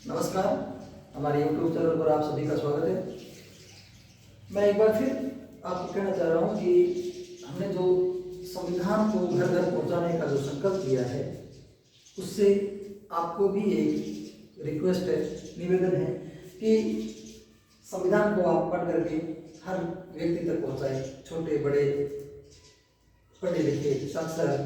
नमस्कार, हमारे YouTube channel पर आप सभी का स्वागत है। मैं एक बार फिर आपको कहना चाह रहा हूँ कि हमने जो संविधान को घर घर पहुँचाने का जो संकल्प लिया है, उससे आपको भी एक रिक्वेस्ट है, निवेदन है कि संविधान को आप पढ़ करके हर व्यक्ति तक पहुँचाएं। छोटे बड़े, पढ़े लिखे, साक्षर,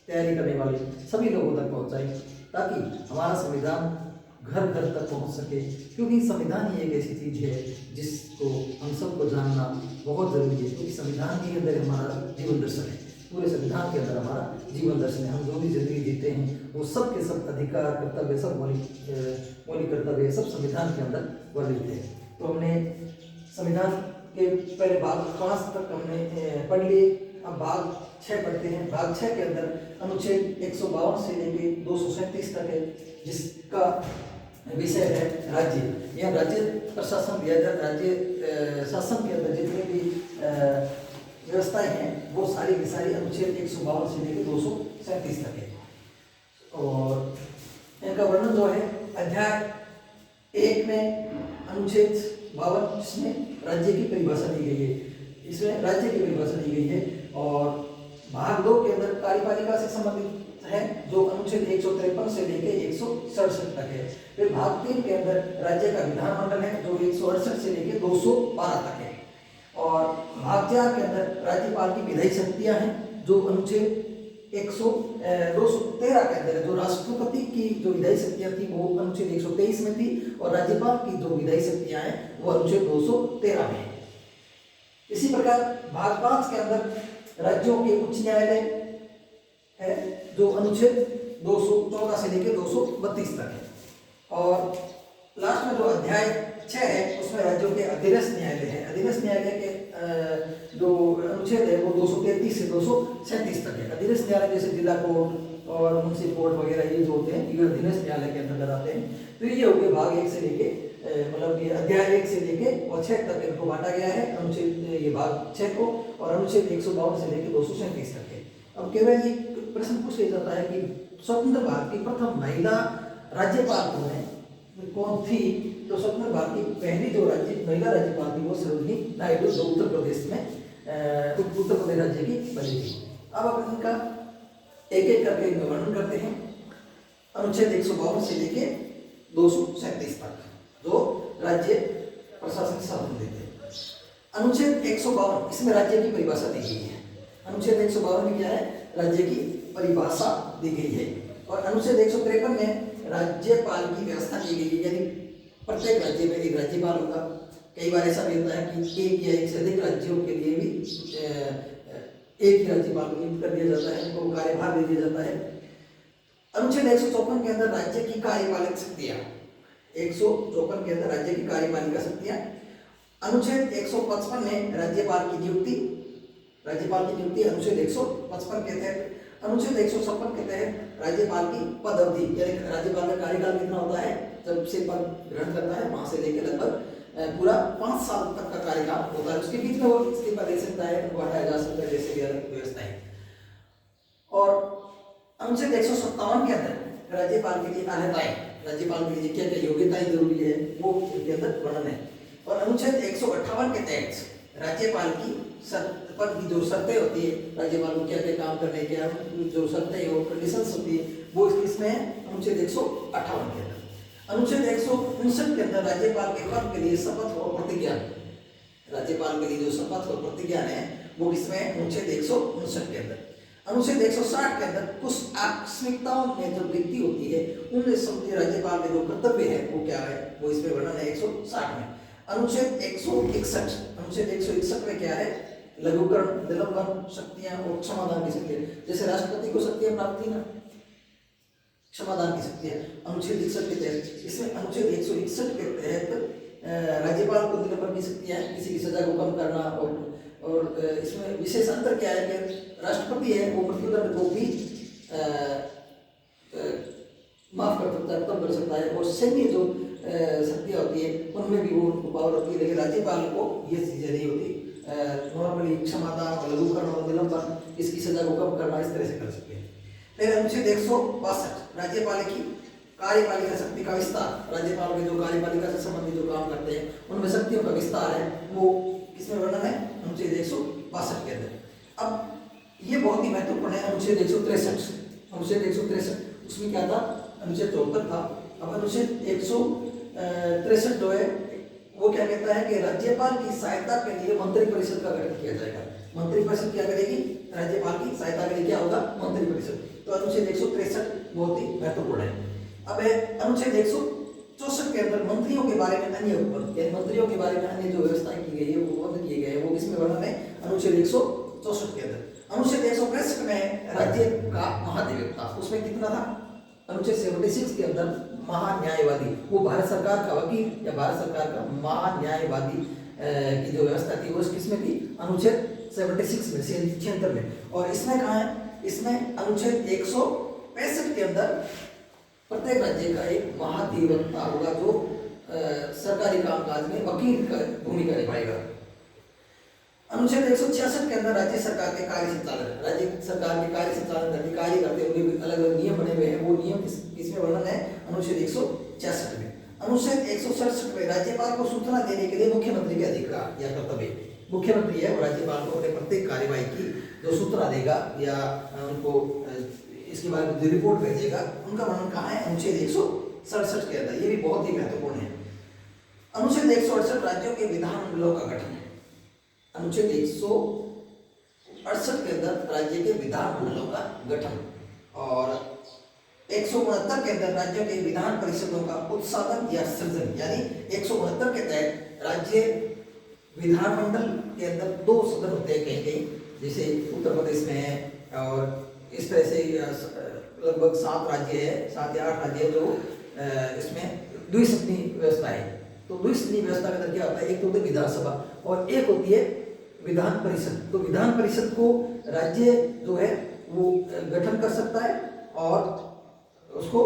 तैयारी करने वाले सभी लोगों तक पहुँचाएं, ताकि हमारा संविधान घर घर तक पहुंच सके। क्योंकि संविधान ही एक ऐसी चीज़ है जिसको हम सबको जानना बहुत ज़रूरी है। क्योंकि संविधान के अंदर हमारा जीवन दर्शन है, पूरे संविधान के अंदर हमारा जीवन दर्शन है। हम जो भी जिंदगी जीते हैं वो सब के सब अधिकार, कर्तव्य, सब मौलिक कर्तव्य सब संविधान के अंदर वर्णित है। तो हमने संविधान के पहले भाग 5 तक हमने पढ़ लिए। अब भाग 6 पढ़ते हैं। भाग 6 के अंदर अनुच्छेद 152 से लेके 237 तक है, जिसका विषय है राज्य। यह राज्य प्रशासन दिया जाए, राज्य शासन के अंदर जितने भी व्यवस्थाएं हैं वो सारी की सारी अनुच्छेद 152 से लेकर 237 तक है। और इनका वर्णन जो है अध्याय 1 में अनुच्छेद 52, जिसमें राज्य की परिभाषा दी गई है, इसमें राज्य की परिभाषा दी गई है। और भाग 2 के अंदर कार्यपालिका से संबंधित है, जो अनुच्छेद 153 से लेके 167 तक है। फिर भाग 3 के अंदर राज्य का विधानमंडल है, जो 168 से लेके 212 तक है। और भाग 4 के अंदर राज्यपाल की विधायी शक्तियां हैं, जो अनुच्छेद 213 के अंदर है। जो राष्ट्रपति की जो विधायी शक्तियां थी वो अनुच्छेद 123 में थी, और राज्यपाल की जो विधायी शक्तियां हैं वो अनुच्छेद 213 में है। इसी प्रकार भाग 5 के अंदर राज्यों के उच्च न्यायालय है, जो अनुच्छेद 214 से लेकर 232 तक है। और लास्ट में जो अध्याय 6 है उसमें राज्यों के अधीनस्थ न्यायालय है। अधीनस्थ न्यायालय के जो अनुच्छेद है वो 233 से 237 तक है। अधीनस्थ न्यायालय जैसे जिला कोर्ट और मुंसिपल कोर्ट वगैरह ये जो होते हैं ये अधीनस्थ न्यायालय के अंतर्गत आते हैं। तो ये हो गए भाग 1 से लेके मतलब ये अध्याय 1 से लेके और 6 तक इनको बांटा गया है, अनुच्छेद ये भाग 6 को। और अनुच्छेद 152 से लेके 237 तक है। अब केवल ये प्रश्न पूछ लिया जाता है कि स्वतंत्र भारत की प्रथम महिला राज्यपाल कौन थी? तो स्वतंत्र भारत की पहली जो महिला राज्यपाल थी वो सरोजिनी नायडू, जो उत्तर प्रदेश में उत्तर प्रदेश राज्य की बनी थी। अब इनका एक एक करके इनका वर्णन करते हैं। अनुच्छेद 152 से लेके 237 तक जो राज्य प्रशासन से संबंधित है। अनुच्छेद 152 इसमें राज्य की परिभाषा दी गई है। अनुच्छेद 152 में क्या है? राज्य की परिभाषा दी गई है। और अनुच्छेद 153 में राज्यपाल की व्यवस्था की गई है, यानी प्रत्येक राज्य में एक राज्यपाल होगा। कई बार ऐसा भी होता है कि एक या एक से अधिक राज्यों के लिए भी एक ही राज्यपाल को नियुक्त कर दिया जाता है, उनको कार्यभार दे दिया जाता है। अनुच्छेद 154 के अंदर राज्य की कार्यपालक शक्तियां, 154 के अंदर राज्य की कार्यपालिका शक्तियां। अनुच्छेद 155 में राज्यपाल की नियुक्ति अनुच्छेद 155 के तहत। अनुच्छेद 156 के तहत राज्यपाल की पद अवधि, यानी राज्यपाल का कार्यकाल कितना होता है जब से पद ग्रहण करता है, वहां से लेकर लगभग पूरा 5 साल तक का कार्यकाल होता है। उसके बीच में वो इस्तीफा दे सकता है, उनको हटाया जा सकता है, जैसे भी अलग व्यवस्था है। और अनुच्छेद 157 के अंदर राज्यपाल के लिए अर्हताएं, राज्यपाल के लिए क्या क्या योग्यताएं जरूरी है वो इसके अंदर वर्णन है। और अनुच्छेद 158 के तहत राज्यपाल की पद की जो शर्तें होती है, राज्यपाल को क्या क्या काम करने के जो शर्तें और कंडीशंस होती है वो इसमें अनुच्छेद 158 के अंदर। अनुच्छेद 159 के अंदर राज्यपाल के पद के लिए शपथ और प्रतिज्ञा, राज्यपाल के लिए जो शपथ और प्रतिज्ञा है वो किसमें? अनुच्छेद 159 के अंदर। अनुच्छेद 160 के अंदर कुछ आकस्मिकताओं में जो वृद्धि होती है उनमें संबंधित राज्यपाल के जो कर्तव्य है वो क्या है, वो इसमें वर्णन है 160 में। अनुच्छेद 161 में क्या है? लघुकरण, निलंबन शक्तियां और क्षमादान की शक्तियां। जैसे राष्ट्रपति को शक्तियां प्राप्त थी ना, क्षमादान की शक्तियां अनुच्छेद 61 के तहत। इसमें अनुच्छेद 161 के तहत राज्यपाल को निलंबन की शक्तियां, किसी की सजा को कम करना। और इसमें विशेष अंतर क्या है कि राष्ट्रपति है वो मृत्युदंड को भी माफ कर सकता है, और सैन्य जो शक्तियाँ होती है उनमें भी वो उनको पावर होती है। लेकिन राज्यपाल को ये चीज़ें नहीं होती। नॉर्मली क्षमादान और लघुकरण और निलंबन, इसकी सजा को कम करना, इस तरह से कर सकते हैं। फिर अनुच्छेद 162 राज्यपाल की कार्यपालिका शक्ति का विस्तार, राज्यपाल के जो कार्यपालिका से संबंधित जो काम करते हैं उनमें शक्तियों का विस्तार है, वो किसमें वर्णन है? अनुच्छेद 162 के अंदर। अब ये बहुत ही महत्वपूर्ण है अनुच्छेद 163। अनुच्छेद 163 उसमें क्या था? अनुच्छेद 74 था। अब अनुच्छेद 163 जो है वो क्या कहता है कि राज्यपाल की सहायता के लिए मंत्रिपरिषद का गठन किया जाएगा। मंत्रिपरिषद क्या करेगी? राज्यपाल की सहायता के लिए क्या होगा? मंत्रिपरिषद। तो अनुच्छेद 163 बहुत ही महत्वपूर्ण है। अब अनुच्छेद 164 के अंदर मंत्रियों के बारे में अन्य उपबंध, यानी मंत्रियों के बारे में अन्य जो व्यवस्थाएं की गई है, वो उपबंध किए गए हैं, वो किसमें वर्णन है? अनुच्छेद 164 के अंदर। अनुच्छेद 165 में राज्य का महाधिवक्ता, उसमें कितना था? अनुच्छेद 76 के अंदर महान्यायवादी, वो भारत सरकार का वकील या भारत सरकार का महान्यायवादी की जो व्यवस्था थी वो किसमें थी? अनुच्छेद 76 में, 76 में। और इसमें कहाँ है? इसमें अनुच्छेद 165 के अंदर प्रत्येक राज्य का एक महाधिवक्ता होगा जो सरकारी कामकाज में वकील का भूमिका निभाएगा। अनुच्छेद 166 के अंदर राज्य सरकार के कार्य संचालन, राज्य सरकार के कार्य संचालन अधिकारी करते हुए अलग अलग नियम बने हुए हैं, वो नियम किसमें वर्णन है? अनुच्छेद 166 में। अनुच्छेद 167 में राज्यपाल को सूचना देने के लिए मुख्यमंत्री के अधिकार या कर्तव्य, मुख्यमंत्री है वो राज्यपाल को अपने प्रत्येक कार्यवाही की जो सूचना देगा या उनको इसके बारे में जो रिपोर्ट भेजेगा, उनका वर्णन कहाँ है? अनुच्छेद 167 के अंदर। ये भी बहुत ही महत्वपूर्ण है। अनुच्छेद 168 राज्यों के विधानमंडलों का गठन है। अनुच्छेद 168 के अंदर राज्य के विधानमंडलों का गठन, और 169 के अंदर राज्यों के विधान परिषदों का उत्साधन या सृजन, यानी 169 के तहत राज्य विधानमंडल के अंदर 2 सदन होते हैं कहीं कहीं, जैसे उत्तर प्रदेश में है, और इस तरह से लगभग 7 राज्य है, 7 या 8 राज्य है जो इसमें द्विसदनी व्यवस्था है। तो द्विसदनी व्यवस्था के अंदर क्या होता है? एक तो होती है विधानसभा और एक होती है विधान परिषद। तो विधान परिषद को राज्य जो है वो गठन कर सकता है और उसको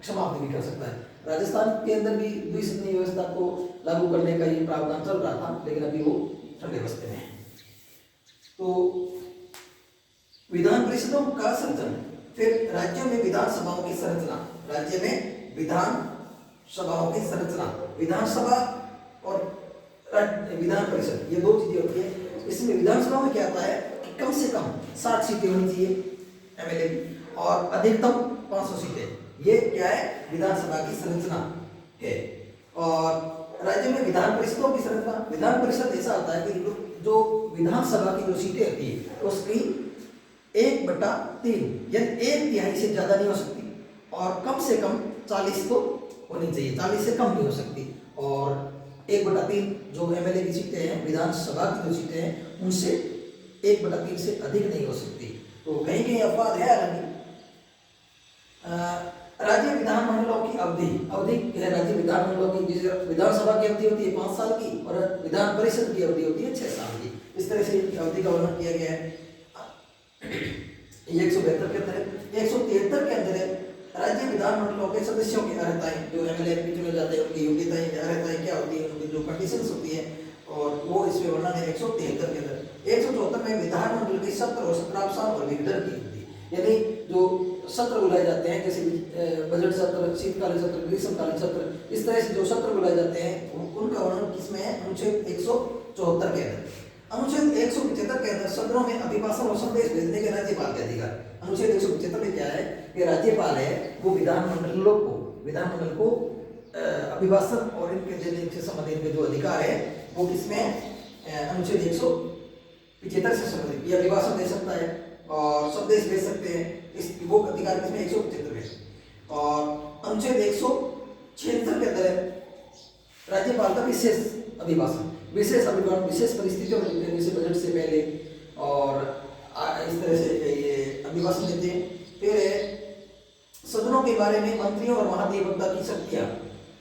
समाप्त भी कर सकता है। राजस्थान के अंदर भी द्विसदनी व्यवस्था को लागू करने का ये प्रावधान चल रहा था, लेकिन अभी वो ठंडे बस्ते में है। तो विधान परिषदों का सृजन, फिर राज्यों में विधानसभाओं की संरचना, राज्य में विधान सभाओं की संरचना, विधानसभा और विधान परिषद, ये 2 चीजें होती है। इसमें विधानसभा में क्या आता है कि कम से कम 60 सीटें होनी चाहिए एमएलए की, और अधिकतम 500 सीटें। ये क्या है? विधानसभा की संरचना है। और राज्य में विधान परिषदों की संरचना, विधान परिषद ऐसा होता है कि जो विधानसभा की जो सीटें होती है उसकी 1/3 यानी 1/3 से ज्यादा नहीं हो सकती, और कम से कम 40 तो होनी चाहिए, 40 से कम नहीं हो सकती। और 1/3 जो एमएलए की सीटें हैं, विधानसभा की जो सीटें हैं, उनसे 1/3 से अधिक नहीं हो सकती। तो कहीं कहीं अपवाद है हालांकि। राज्य विधानमंडलों की अवधि है, राज्य विधानमंडलों की, जैसे विधानसभा की अवधि होती है 5 साल की और विधान परिषद की अवधि होती है 6 साल की। इस तरह से अवधि का वर्णन किया गया है। 172 के तहत 173 के अंदर राज्य विधानमंडलों के सदस्यों की अर्हताएं, जो एमएलए एमपी चुने जाते हैं उनकी योग्यताएं अर्हताएं क्या होती है, उनकी जो कंडीशंस होती है, और वो इसमें वर्णन है 173 के अंदर। 174 में विधानमंडल के सत्र और सत्रावसान और विघटन की होती है, यानी जो सत्र बुलाए जाते हैं, जैसे बजट सत्र, शीतकालीन सत्र, ग्रीष्मकालीन सत्र, इस तरह से जो सत्र बुलाए जाते हैं उनका वर्णन किसमें है? अनुच्छेद 174 के अंदर। अनुच्छेद 175 के अंदर सदनों में अभिभाषण और संदेश भेजने के राज्यपाल के अधिकार। अनुच्छेद 175 में क्या है कि राज्यपाल है वो विधानमंडल को अभिभाषण और इनके देने से संबंधित जो अधिकार है वो किसमें है? अनुच्छेद 175 से संबंधित। ये अभिभाषण दे सकता है और संदेश भेज सकते हैं, इस वो अधिकार किसमें? 175 में। और अनुच्छेद 176 के अंदर राज्यपाल का विशेष अभिभाषण, विशेष परिस्थितियों में, जैसे बजट से पहले और इस तरह से ये अभिभाषण देते हैं। फिर सदनों के बारे में मंत्रियों और महाधिवक्ता की शक्तियां,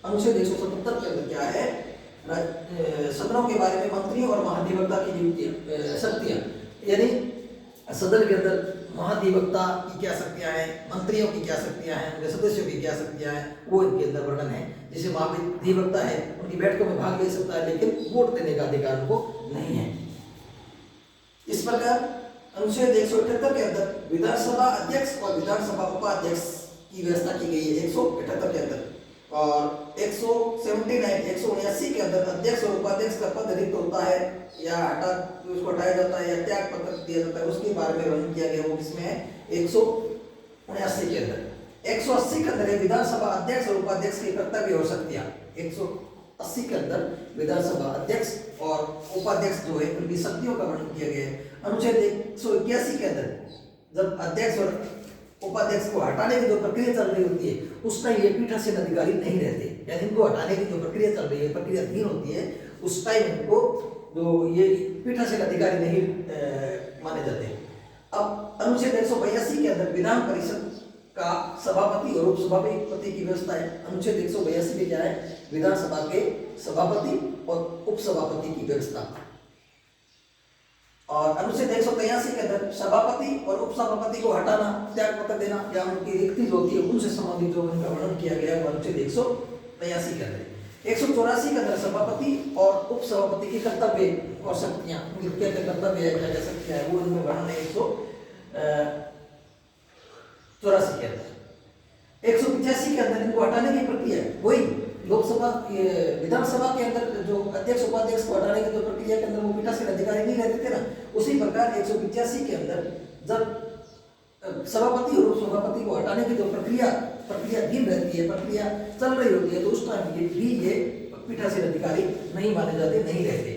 अनुच्छेद 177 के अंदर क्या है? सदनों के बारे में मंत्रियों और महाधिवक्ता की शक्तियां, यानी सदन के अंदर महाधिवक्ता की क्या शक्तियां हैं, मंत्रियों की क्या शक्तियां हैं, उनके सदस्यों की क्या शक्तियां हैं, वो इनके अंदर वर्णन है। जैसे महाधिवक्ता है उनकी बैठकों में भाग ले सकता है, लेकिन वोट देने का अधिकार उनको नहीं है। इस प्रकार अनुच्छेद 178 के अंदर विधानसभा अध्यक्ष और विधानसभा उपाध्यक्ष की व्यवस्था की गई है 178 के अंदर। और 179 के अंदर अध्यक्ष और उपाध्यक्ष का पद रिक्त होता है या उसको हटाया जाता है या त्याग पत्र दिया जाता है, उसके बारे में वर्णन किया गया। वो किसमें है? 179 के अंदर। 180 के अंदर विधानसभा अध्यक्ष और उपाध्यक्ष की कर्तव्य और शक्तियां। 180 के अंदर विधानसभा अध्यक्ष और उपाध्यक्ष जो है उनकी शक्तियों का वर्णन किया गया है। अनुच्छेद 181 के अंदर जब अध्यक्ष और उपाध्यक्ष को हटाने की जो प्रक्रिया चल रही होती है उस टाइम ये पीठासीन अधिकारी नहीं रहते, यानी इनको हटाने की जो प्रक्रिया चल रही है, प्रक्रिया अधीन होती है, उस टाइम इनको जो ये पीठासीन अधिकारी नहीं माने जाते। अब अनुच्छेद 182 के अंदर विधान परिषद का सभापति और उपसभापति की व्यवस्था है। अनुच्छेद 182 में क्या है? विधानसभा के सभापति और उपसभापति की व्यवस्था। और अनुच्छेद 183 के अंदर सभापति और उपसभापति को हटाना, त्याग पत्र देना या उनकी रिक्ति जो होती है उनसे संबंधित जो उनका वर्णन किया गया है अनुच्छेद 183 के अंदर। 184 के अंदर सभापति और उपसभापति की कर्तव्य और शक्तियां, उनके क्या क्या कर्तव्य है, क्या क्या शक्तियां है, वो इनमें वर्णन है 184 के अंदर। 185 के अंदर इनको हटाने की प्रक्रिया वही लोकसभा विधानसभा के अंदर जो अध्यक्ष उपाध्यक्ष को हटाने की जो प्रक्रिया के अंदर वो पीठासीन अधिकारी नहीं रहते थे ना, उसी प्रकार 185 के अंदर जब सभापति और उपसभापति को हटाने की जो प्रक्रिया अधीन रहती है, प्रक्रिया चल रही होती है, तो उस टाइम ये पीठासीन अधिकारी नहीं माने जाते, नहीं रहते।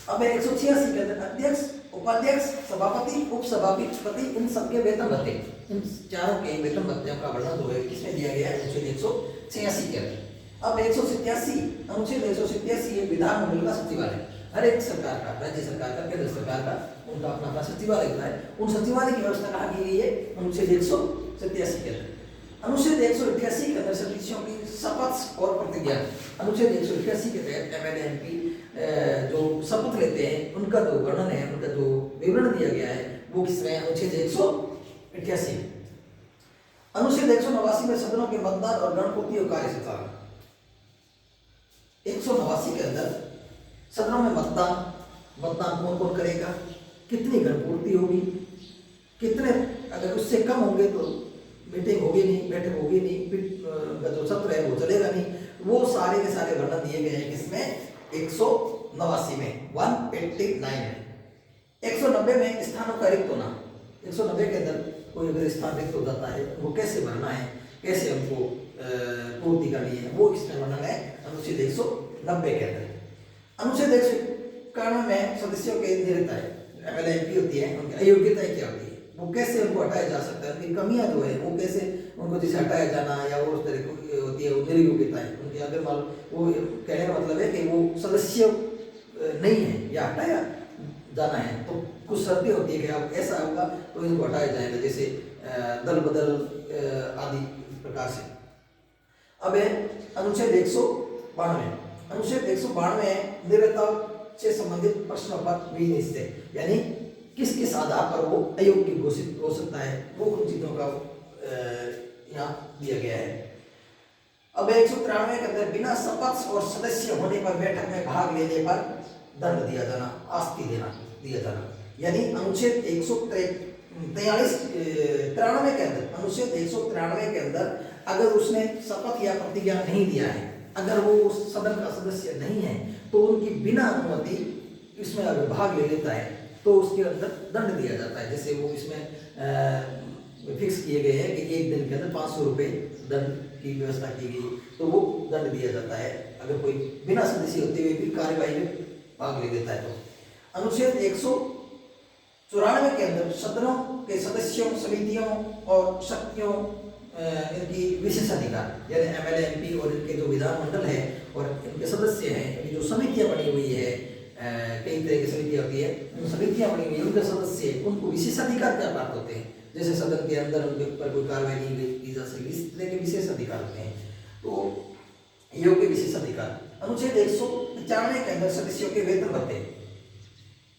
अब 186 के अंदर अध्यक्ष, उपाध्यक्ष, सभापति, उपसभापति इन सबके वेतन भत्ते, इन चारों के वेतन भत्ते का वर्णन जो है किसमें दिया गया है? अनुच्छेद 186 के अंदर। अब 187 अनुच्छेद 187 ये विधानमंडल का सचिवालय, हर एक सरकार का, राज्य सरकार का, केंद्र सरकार का उनका अपना अपना सचिवालय होता है। उन सचिवालय की व्यवस्था कहाँ की गई है? अनुच्छेद 187 के अंदर। अनुच्छेद 188 के अंदर सदस्यों की शपथ और प्रतिज्ञा। अनुच्छेद 188 के तहत MLA MP जो शपथ लेते हैं उनका जो वर्णन है, उनका जो विवरण दिया गया है वो किसमें? अनुच्छेद 188। अनुच्छेद 189 में सदनों के मतदान और गणपूर्ति और कार्य संचालन। 189 के अंदर सदनों में मतदान कौन कौन करेगा, कितनी गणपूर्ति होगी, कितने, अगर उससे कम होंगे तो मीटिंग होगी नहीं, बैठक होगी नहीं, जो सत्र है वो चलेगा नहीं, वो सारे के सारे वर्णन दिए गए हैं किसमें? 189 में, 189 में। 190 में स्थानों का रिक्त होना। 190 के अंदर कोई अगर स्थान रिक्त हो जाता है वो कैसे भरना है, कैसे हमको पूर्ति करनी है, वो इसमें वर्णन है अनुच्छेद 190 के अंदर। अनुच्छेद 191 में सदस्यों के निरता है, MLA MP होती है, उनकी अयोग्यताएं क्या होती है, वो कैसे उनको हटाया जा सकता है, उनकी कमियां जो है वो कैसे उनको जैसे हटाया जाना या वो उस तरह की होती है, वो निर्योग्यताएं उनकी। अगर मान वो कहने का मतलब है कि वो सदस्य नहीं है या हटाया जाना है तो कुछ शर्तें होती है कि अब ऐसा होगा तो इनको हटाया जाएगा, जैसे दल बदल आदि प्रकार से। अब है अनुच्छेद 192। अनुच्छेद 192 निरताओं से संबंधित प्रश्नों पर विनिश्चय, यानी किस किस आधार पर वो अयोग्य घोषित हो सकता है, वो उन चीजों का यहाँ दिया गया है। अब 193 के अंदर बिना शपथ और सदस्य होने पर बैठक में भाग लेने पर दंड दिया जाना, आस्ति दिया जाना, यानी अनुच्छेद 193 के अंदर, अनुच्छेद 193 के अंदर अगर उसने शपथ या प्रतिज्ञा नहीं दिया है, अगर वो उस सदन का सदस्य नहीं है, तो उनकी बिना अनुमति इसमें अगर भाग ले लेता है तो उसके अंदर दंड दिया जाता है। जैसे वो इसमें फिक्स किए गए हैं कि एक दिन के अंदर 500 रुपये दंड की व्यवस्था की गई, तो वो दंड दिया जाता है अगर कोई बिना सदस्य होते हुए भी कार्यवाही में भाग ले लेता है तो। अनुच्छेद 194 के अंदर सदनों के सदस्यों, समितियों और शक्तियों इनकी विशेषाधिकार, यानी MLA MP और इनके जो विधानमंडल है और इनके सदस्य हैं, इनकी जो समितियां बनी हुई है, कई तरह की समितियां होती है, उन समितियां बनी हुई है, उनके सदस्य उनको विशेषाधिकार क्या प्राप्त होते हैं, जैसे सदन के अंदर उनके ऊपर कोई कार्रवाई नहीं की जा सकती, इस तरह के विशेष अधिकार होते हैं, तो योग्य विशेष अधिकार। अनुच्छेद 195 के अंदर सदस्यों के वेतन भत्ते,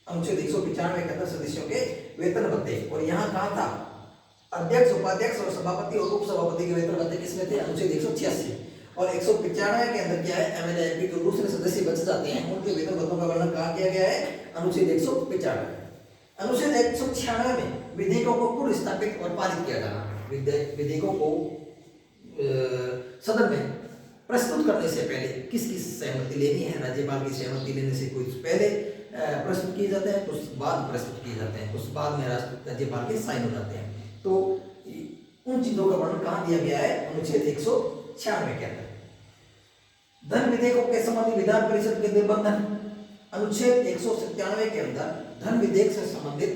अनुच्छेद 195 के अंदर सदस्यों के वेतन भत्ते, और यहाँ कहा था अध्यक्ष, उपाध्यक्ष और सभापति और उपसभापति के वेतन भत्ते किसमें थे? अनुच्छेद 186। और 195 के अंदर क्या है? MLA MP जो दूसरे सदस्य बच जाते हैं उनके वेतन भत्तों का वर्णन कहाँ किया गया है? अनुच्छेद 195। अनुच्छेद 196 में विधेयकों को पुनर्स्थापित और पारित किया जाना, विधेयकों को सदन में प्रस्तुत करने से पहले किसकी सहमति लेनी है, राज्यपाल की सहमति लेने से कुछ पहले प्रस्तुत किए जाते हैं, कुछ बाद प्रस्तुत किए जाते हैं, कुछ बाद में राज्यपाल के साइन हो जाते हैं। तो उन चीजों का वर्णन कहाँ दिया गया है, अनुच्छेद 196 के अंदर। धन विधेयकों के संबंधी विधान परिषद के निबंधन, अनुच्छेद 197 के अंदर धन विधेयक से संबंधित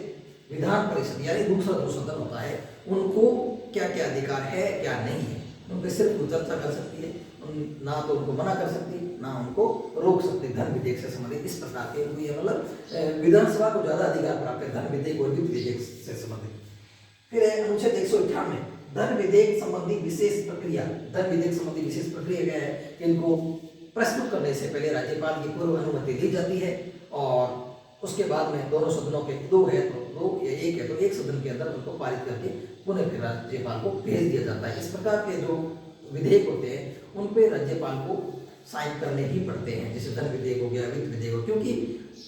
विधान परिषद यानी दूसरा जो सदन होता है, उनको क्या क्या अधिकार है क्या नहीं है, उन पर सिर्फ चर्चा कर सकती है, ना तो उनको मना कर सकती ना उनको रोक सकती धन विधेयक से संबंधित। इस प्रकार के मतलब विधानसभा को ज्यादा अधिकार प्राप्त है धन विधेयक और वित्त विधेयक से संबंधित। फिर है अनुच्छेद 198 धन विधेयक संबंधी विशेष प्रक्रिया। धन विधेयक संबंधी विशेष प्रक्रिया क्या है कि इनको प्रस्तुत करने से पहले राज्यपाल की पूर्व अनुमति ली जाती है और उसके बाद में दोनों सदनों के दो है तो दो या एक है तो एक सदन के अंदर उनको पारित करके पुनः फिर राज्यपाल को भेज दिया जाता है। इस प्रकार के जो विधेयक होते हैं उन पे राज्यपाल को साइन करने ही पड़ते हैं, जैसे धन विधेयक हो गया, वित्त विधेयक हो, क्योंकि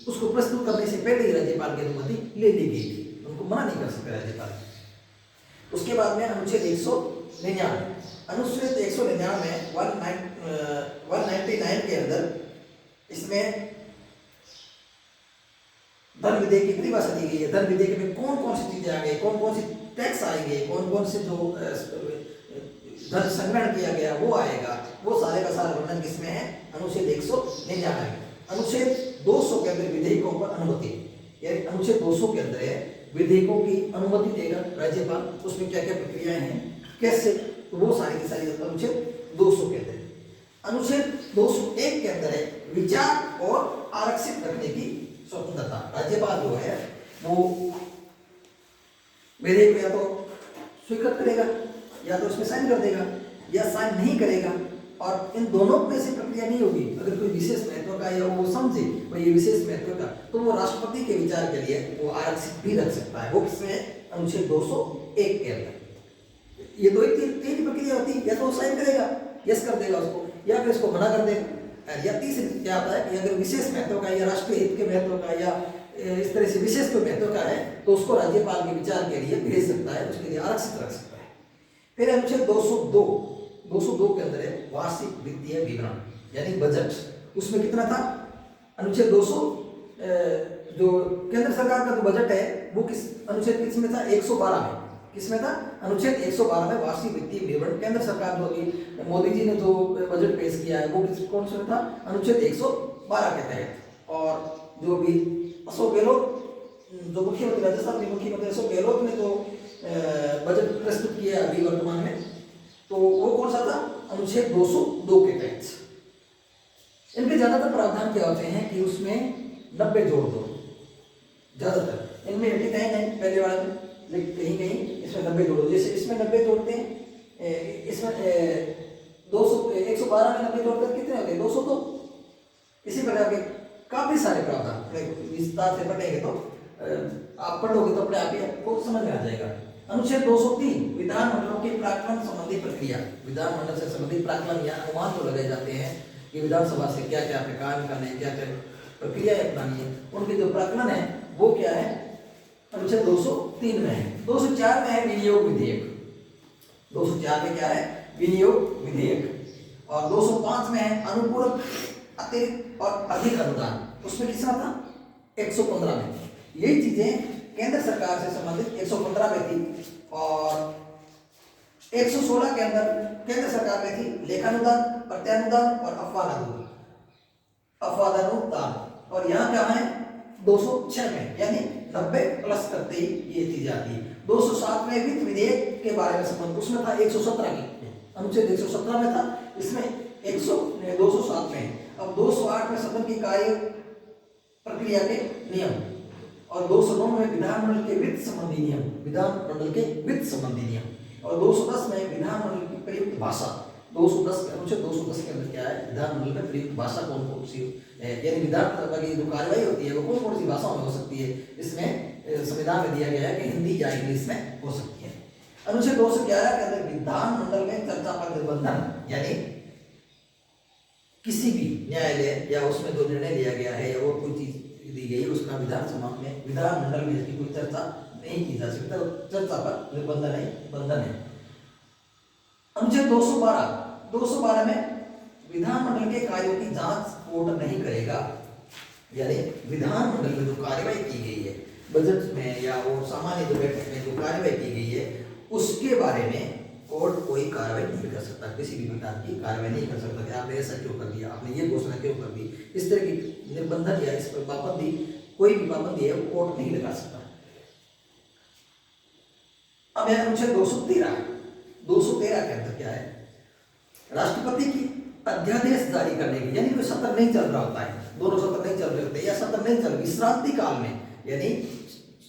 उसको प्रस्तुत करने से पहले ही राज्यपाल की अनुमति ले ली गई थी, उनको मना नहीं कर सकते राज्यपाल। उसके बाद में अनुच्छेद 199 199 के अंदर इसमें धन विधेयक की परिभाषा दी गई है। धन विधेयक में कौन कौन सी चीजें आ गई, कौन कौन सी टैक्स आएंगे, कौन कौन से जो धन संग्रहण किया गया वो आएगा, वो सारे का सारा वर्णन किसमें है, अनुच्छेद 199। अनुच्छेद 200 के अंदर विधेयकों पर अनुमति, यानी अनुच्छेद 200 के अंदर है विधेयकों की अनुमति देगा राज्यपाल, उसमें क्या क्या प्रक्रियाएं हैं कैसे, तो वो सारी की सारी अनुच्छेद 200 के अंदर। अनुच्छेद 201 के अंदर है विचार और आरक्षित रखने की स्वतंत्रता। राज्यपाल जो है वो विधेयक को या तो स्वीकृत करेगा या तो उसमें साइन कर देगा या साइन नहीं करेगा, और इन दोनों में से प्रक्रिया नहीं होगी। अगर कोई विशेष महत्व का या वो समझे भाई ये विशेष महत्व का, तो वो राष्ट्रपति के विचार के लिए वो आरक्षित भी रख सकता है, वो किसमें अनुच्छेद 201 के अंदर। ये दो ही तीन प्रक्रिया होती है, या तो साइन करेगा यस कर देगा उसको, या फिर उसको मना कर देगा, या तीसरी क्या होता है कि अगर विशेष महत्व का या राष्ट्रीय हित के महत्व का या इस तरह से विशेष कोई महत्व का है तो उसको राज्यपाल के विचार के लिए भेज सकता है, उसके लिए आरक्षित रख सकता है। फिर अनुच्छेद 202 के अंदर है वार्षिक वित्तीय विवरण यानी बजट। उसमें कितना था, अनुच्छेद 200 जो केंद्र सरकार का जो बजट है वो किस अनुच्छेद किसमें था, 112 में। किसमें था, अनुच्छेद 112 में वार्षिक वित्तीय विवरण। केंद्र सरकार जो अभी मोदी जी ने जो बजट पेश किया है वो कौन सा था, अनुच्छेद 112 के तहत। और जो भी अशोक गहलोत जो मुख्यमंत्री राजस्थान के मुख्यमंत्री अशोक गहलोत ने जो बजट प्रस्तुत किया अभी वर्तमान में, तो वो कौन सा था, अनुच्छेद 202 के तहत। इनके ज्यादातर प्रावधान क्या होते हैं कि उसमें 90 जोड़ दो, ज्यादातर इनमें 89 है पहले वाले में, लेकिन कहीं कहीं इसमें 90 जोड़ दो। जैसे इसमें 90 जोड़ते हैं, इसमें 112 में 90 जोड़ते कितने होते हैं, 200। तो इसी प्रकार के काफी सारे प्रावधान विस्तार से पढ़ेंगे तो आप पढ़ोगे तो अपने आप ही आपको समझ में आ जाएगा। अनुच्छेद 203 विधानमंडलों के प्राक्कलन संबंधी प्रक्रिया। विधानमंडल से संबंधित प्राक्कलन या अनुमान तो लगाए जाते हैं कि विधानसभा से क्या क्या कार्य करने हैं, क्या क्या प्रक्रिया अपनानी है, उनके जो प्राक्कलन है वो क्या है, अनुच्छेद 203 में है। 204 में है विनियोग विधेयक। 204 में क्या है, विनियोग विधेयक। और 205 में है अनुपूरक अतिरिक्त और अधिक अनुदान। उसमें कितना था, 115 में। यही चीजें केंद्र सरकार से संबंधित 115 में थी, और 116 के अंदर केंद्र सरकार में थी लेखानुदान, प्रत्यानुदान और अपवादानुदान। और यहाँ क्या है, 206 में, यानी 90 प्लस करते ही ये चीज आती है। 207 में वित्त विधेयक के बारे में संबंध, उसमें था 117 की, अनुच्छेद 117 में था, इसमें 207 में। अब 208 में सदन की कार्य प्रक्रिया के नियम, और 209 में विधानमंडल के वित्त संबंधी नियम, विधानमंडल के वित्त संबंधी नियम, और 210 में विधानमंडल की प्रयुक्त भाषा। 210 अनुच्छेद 210 के अंदर क्या है, विधानमंडल में प्रयुक्त भाषा कौन कौन सी, यानी विधानसभा की जो कार्यवाही होती है वो कौन कौन सी भाषाओं में हो सकती है। इसमें संविधान में दिया गया है कि हिंदी या इंग्लिश में हो सकती है। अनुच्छेद 211 के अंदर विधानमंडल में चर्चा पर निर्बंधन, यानी किसी भी न्यायालय या उसमें जो निर्णय लिया गया है या वो कोई चीज दी गई उसका विधानसभा में, विधानमंडल में इसकी कोई चर्चा नहीं की जा सकती, चर्चा पर निर्बंधन है, बंधन है। अनुच्छेद 212 में विधानमंडल के कार्यों की जांच कोर्ट नहीं करेगा, यानी विधानमंडल में जो कार्यवाही की गई है बजट में या वो सामान्य जो बैठक में जो कार्यवाही की गई है उसके बारे में कोर्ट कोई कार्रवाई नहीं कर सकता, किसी भी प्रकार की कार्रवाई नहीं कर सकता कि आपने ऐसा क्यों कर दिया, आपने ये घोषणा क्यों कर दी। इस तरह की निर्बंधन या इस पर पाबंदी, कोई भी पाबंदी है वो कोर्ट नहीं लगा सकता। अब यह अनुच्छेद 213 के अंदर क्या है, राष्ट्रपति की अध्यादेश जारी करने की, यानी कोई सत्र नहीं चल रहा होता है, दोनों सत्र नहीं चल रहे होते या सत्र नहीं चल विश्रांति काल में, यानी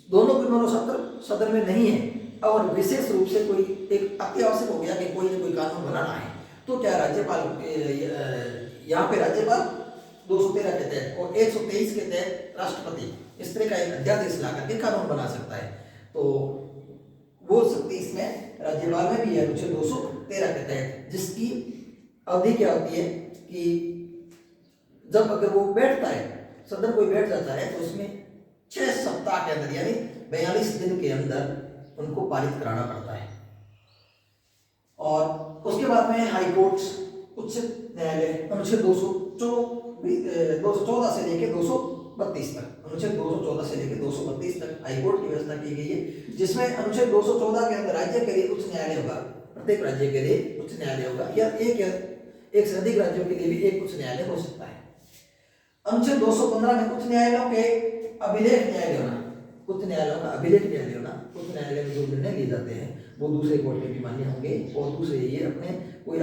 दोनों के दोनों सत्र सदन में नहीं है और विशेष रूप से कोई एक अत्यावश्यक हो गया कि कोई न कोई कानून बनाना है, तो क्या राज्यपाल, यहाँ पे राज्यपाल 213 के तहत और 123 के तहत राष्ट्रपति इस तरह का एक अध्यादेश ला करके कानून बना सकता है। तो वो शक्ति इसमें राज्यपाल में भी है अनुच्छेद 213 के तहत, जिसकी अवधि क्या होती है कि जब अगर वो बैठता है, सदन कोई बैठ जाता है तो उसमें 6 सप्ताह के अंदर यानी 42 दिन के अंदर उनको पारित कराना पड़ता है। और उसके बाद में हाई कोर्ट, उच्च न्यायालय अनुच्छेद 214 से लेकर 232 तक, अनुच्छेद 214 से लेकर 232 तक हाई कोर्ट की व्यवस्था की गई है, जिसमें अनुच्छेद 214 के अंदर राज्य के लिए उच्च न्यायालय होगा, प्रत्येक राज्य के लिए उच्च न्यायालय होगा या एक से अधिक राज्यों के लिए भी एक उच्च न्यायालय हो सकता है। अनुच्छेद 215 में उच्च न्यायालयों के अभिलेख न्यायालय होना, उच्च न्यायालयों का अभिलेख न्यायालय होना, उच्च न्यायालय में जो निर्णय लिए जाते हैं वो दूसरे कोर्ट में भी मान्य होंगे और दूसरे ये अपने कोई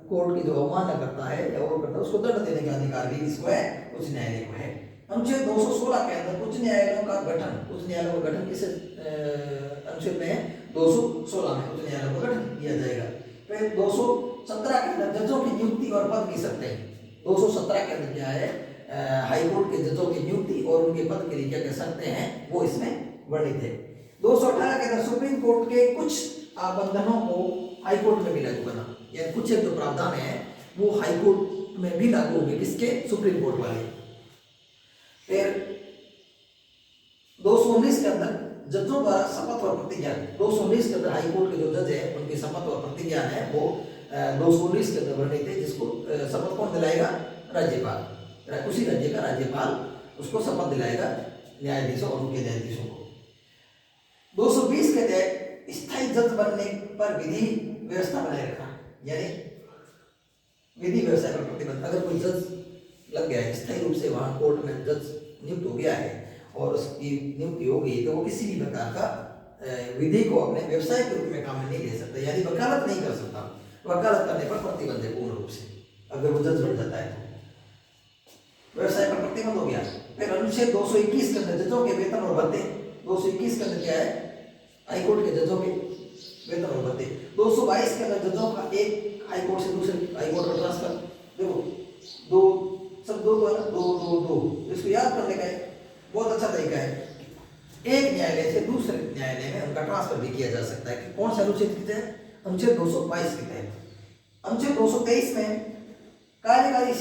कोर्ट की जो अवमानना करता है या वो करता है उसको दंड देने का अधिकार भी इसको है, उच्च न्यायालय को है। अनुच्छेद 216 के अंदर उच्च न्यायालयों का गठन, उच्च न्यायालयों का गठन किस अनुच्छेद में है, 216 में उच्च न्यायालयों का गठन किया जाएगा। फिर 217 के अंदर जजों की नियुक्ति और पद की सकते हैं, 217 के अंदर क्या है, हाई कोर्ट के जजों की नियुक्ति और उनके पद के लिए क्या कह सकते हैं वो इसमें वर्णित है। 218 के अंदर सुप्रीम कोर्ट के कुछ बंधनों को हाई कोर्ट में भी लागू करना, यानी कुछ एक जो प्रावधान है वो हाई कोर्ट में भी लागू होंगे, किसके, सुप्रीम कोर्ट वाले। फिर 219 के अंदर जजों द्वारा शपथ और प्रतिज्ञा, 219 के अंदर हाई कोर्ट के जो जज है उनकी शपथ और प्रतिज्ञा है वो 219 के अंदर वर्णित है, जिसको शपथ कौन दिलाएगा, राज्यपाल, उसी राज्य का राज्यपाल उसको शपथ दिलाएगा न्यायाधीशों और उनके न्यायाधीशों को। 220 के तहत स्थायी जज बनने पर विधि व्यवस्था बनाए रखा, यानी विधि व्यवस्था पर प्रतिबंध, अगर कोई जज लग गया है स्थायी रूप से वहां कोर्ट में जज नियुक्त हो गया है और उसकी नियुक्ति हो गई तो वो किसी भी प्रकार का विधि को अपने व्यवसाय के रूप में काम में नहीं ले सकता, यानी वकालत नहीं कर सकता। वकालत करने पर प्रतिबंध है पूर्ण रूप से, अगर वो जज बन जाता है तो व्यवसाय पर प्रतिबंध हो गया। फिर अनुच्छेद 221 के अंदर जजों के वेतन और भत्ते, 221 के अंदर क्या है, हाई कोर्ट के जजों के वेतन और भत्ते। 222 के अंदर जजों का एक हाई कोर्ट से दूसरे हाई कोर्ट में ट्रांसफर, देखो दो सब दो इसको याद करने का बहुत अच्छा तरीका है, एक न्यायालय से दूसरे न्यायालय में उनका ट्रांसफर भी किया जा सकता है कि कौन सा अनुच्छेद के तहत, अनुच्छेद 222 के तहत। अनुच्छेद 223 में कार्यकारी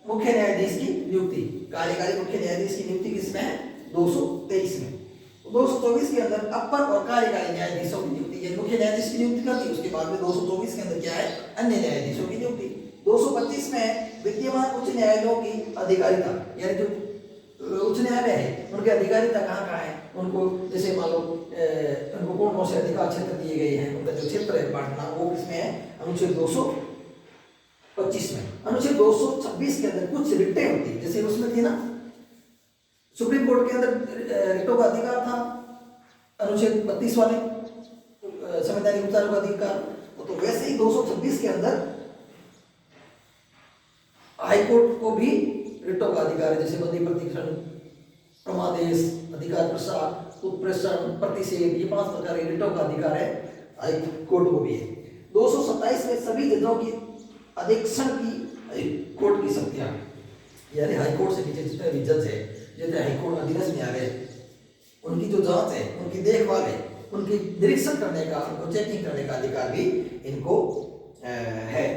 मुख्य न्यायाधीश की नियुक्ति, कार्यकारी मुख्य न्यायाधीश की नियुक्ति किसमें है, 223 में। 224 के अंदर अपर और कार्यकारी न्यायाधीशों की नियुक्ति, ये मुख्य न्यायाधीश की नियुक्ति करती है, उसके बाद में 224 के अंदर क्या है, अन्य न्यायाधीशों की नियुक्ति। 225 में विद्यमान उच्च न्यायालयों की अधिकारिता, यानी जो उच्च न्यायालय है उनकी अधिकारिता कहाँ है, उनको जैसे मान लो उनको कौन कौन से अधिकार क्षेत्र दिए गए हैं, उनका जो क्षेत्र है बांटना वो किसमें है, अनुच्छेद 225 में। अनुच्छेद 226 के अंदर कुछ रिटें होती है, जैसे उसमें थी ना सुप्रीम कोर्ट के अंदर रिटों का अधिकार था, अनुच्छेद 32 वाले संवैधानिक उपचारों का अधिकार, तो वैसे ही 226 के अंदर हाई कोर्ट को भी रिटों का अधिकार है, जैसे बंदी प्रतिक्षण, प्रमादेश, अधिकार प्रसार, उत्प्रेषण, प्रतिषेध, ये 5 प्रकार के रिटों का अधिकार है हाई कोर्ट को भी है। 227 में सभी जजों की अधीक्षण की कोर्ट की शक्तियां, यानी हाई कोर्ट से नीचे जितने भी जज है, जैसे हाई कोर्ट अधीनस्थ न्यायालय, उनकी जो जांच है, उनकी देखभाल है, उनकी निरीक्षण करने का, उनको चेकिंग करने का अधिकार भी इनको है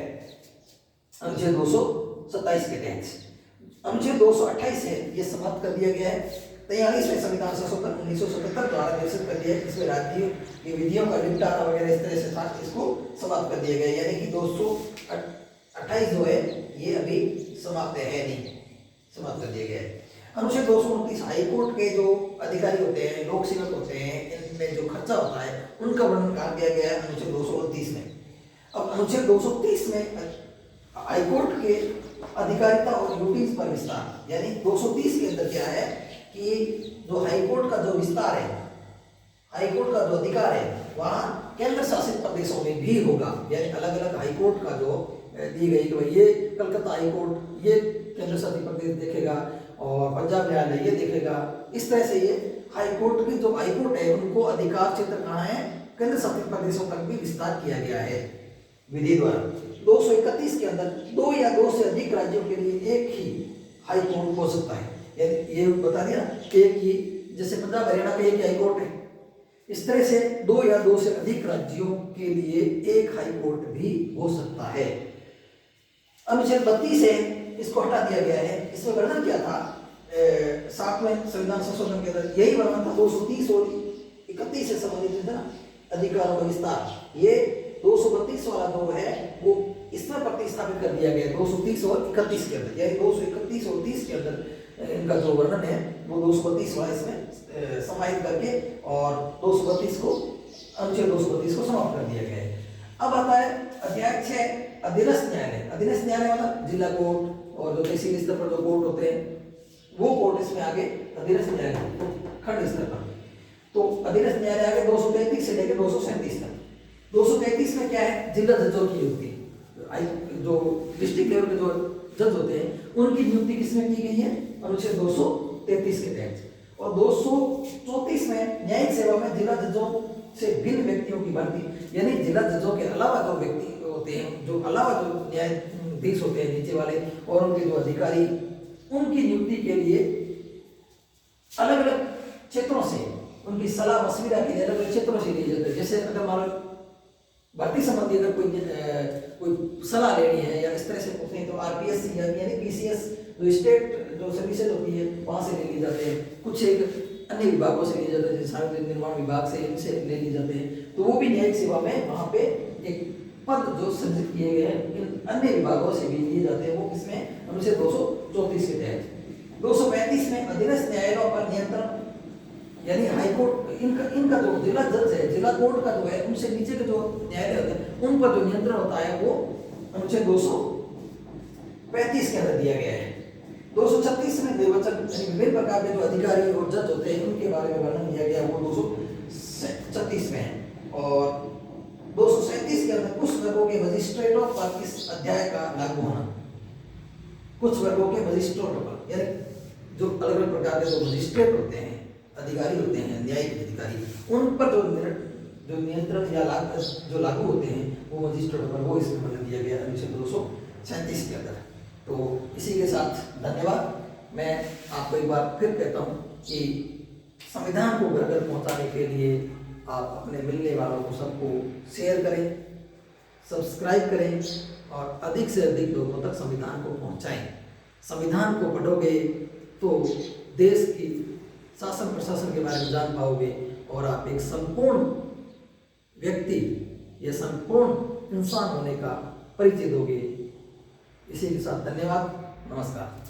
अनुच्छेद 227 के तहत। अनुच्छेद 228 है, ये समाप्त कर दिया गया है। 43वें संविधान संशोधन 1977 द्वारा निर्देशित कर दिया है, इसमें राज्यों की विधियों का निपटारा वगैरह इस तरह से था, इसको समाप्त कर दिया गया, यानी कि 228 जो है ये अभी समाप्त है नहीं, समाप्त कर दिया गया है। अनुच्छेद 229 हाईकोर्ट के जो अधिकारी होते हैं, लोक सेवक होते हैं, इनमें जो खर्चा होता है उनका वर्णन कर दिया गया है अनुच्छेद 229 में। अब अनुच्छेद 230 में हाईकोर्ट के अधिकारिता और ड्यूटीज पर विस्तार, यानी 230 के अंदर क्या है कि जो हाईकोर्ट का जो विस्तार है, हाईकोर्ट का जो अधिकार है वहाँ केंद्र शासित प्रदेशों में भी होगा, यानी अलग अलग हाईकोर्ट का जो दी गई कि ये कलकत्ता हाईकोर्ट ये केंद्र शासित प्रदेश देखेगा और पंजाब न्यायालय ये देखेगा, इस तरह से ये हाईकोर्ट की जो हाईकोर्ट है उनको अधिकार क्षेत्र कहाँ है, केंद्र शासित प्रदेशों तक भी विस्तार किया गया है विधि द्वारा। 231 के अंदर 2 या 2 से अधिक राज्यों के लिए एक ही हाई कोर्ट हो सकता है, यानी ये बता दिया कि एक ही, जैसे पंजाब हरियाणा का एक ही हाई कोर्ट है, इस तरह से 2 या 2 से अधिक राज्यों के लिए एक हाई कोर्ट भी हो सकता है। अनुच्छेद 32 है, इसको हटा दिया गया है, इसमें वर्णन क्या था 7वें संविधान संशोधन के अंदर यही वर्णन था। 230 और 31 से संबंधित था अधिकारों का विस्तार, ये 232 वाला जो है वो इसमें प्रतिस्थापित कर दिया गया 230 और 31 के अंदर, यानी 231 और 30 के अंदर इनका जो वर्णन है वो 232 वाला इसमें समाहित करके और 232 को अनुच्छेद 232 को समाप्त कर दिया गया है। अब आता है अध्याय 6 अधीनस्थ न्यायालय। अधीनस्थ न्यायालय मतलब जिला कोर्ट और जो तहसील स्तर पर जो कोर्ट होते हैं वो कोर्ट इसमें आगे अधीनस्थ न्यायालय खंड स्तर पर। तो अधीनस्थ न्यायालय आगे 233 से लेकर 237 तक। 233 में क्या है, जिला जजों की नियुक्ति, जो डिस्ट्रिक्ट लेवल के जो जज होते हैं उनकी नियुक्ति किसमें की गई है, अनुच्छेद 233 के तहत। और 234 में न्यायिक सेवा में जिला जजों से भिन्न व्यक्तियों की भर्ती, यानी जिला जजों के अलावा जो व्यक्ति होते हैं, जो अलावा जो न्यायाधीश होते हैं नीचे वाले और उनके जो अधिकारी, उनकी नियुक्ति के लिए अलग अलग क्षेत्रों से उनकी सलाह मशविरा के लिए अलग अलग क्षेत्रों से ली जाती है। जैसे अगर मान लो भर्ती संबंधी अगर कोई सलाह लेनी है या इस तरह से पूछते हैं तो आरपीएससी यानी पीसीएस जो स्टेट जो सर्विसेज होती है वहाँ से ले ली जाते हैं, कुछ एक अन्य विभागों से लिए जाते हैं, जैसे सार्वजनिक निर्माण विभाग से इनसे ले ली जाते हैं, तो वो भी न्यायिक सेवा में वहाँ पे एक पद जो सृजित किए गए हैं इन अन्य विभागों से भी लिए जाते हैं, वो किसमें अनुच्छेद 234 के तहत। 235 में अधीनस्थ न्यायालयों पर नियंत्रण, यानी हाईकोर्ट इनका जो जिला जज है, जिला कोर्ट का जो है उनसे नीचे के जो न्यायालय होते हैं उन पर जो नियंत्रण होता है वो अनुच्छेद 235 के अंदर दिया गया है। 236 में निर्वाचन, यानी विभिन्न प्रकार के जो अधिकारी और जज होते हैं उनके बारे में वर्णन किया गया, वो 236 में है। और 237 के अंदर कुछ वर्गों के मजिस्ट्रेटों पर इस अध्याय का लागू होना, कुछ वर्गों के मजिस्ट्रेटों पर, यानी जो अलग अलग प्रकार के जो मजिस्ट्रेट होते हैं, अधिकारी होते हैं, न्यायिक अधिकारी, उन पर जो नियंत्रण या जो लागू होते हैं वो मजिस्ट्रेटों पर, वो इसमें वर्णन दिया गया अनुच्छेद 237 के अंदर। तो इसी के साथ धन्यवाद। मैं आपको एक बार फिर कहता हूँ कि संविधान को घर घर पहुँचाने के लिए आप अपने मिलने वालों को सबको शेयर करें, सब्सक्राइब करें और अधिक से अधिक लोगों तक संविधान को पहुँचाएं। संविधान को पढ़ोगे तो देश की शासन प्रशासन के बारे में जान पाओगे और आप एक संपूर्ण व्यक्ति या संपूर्ण इंसान होने का परिचय दोगे। इसी के साथ धन्यवाद, नमस्कार।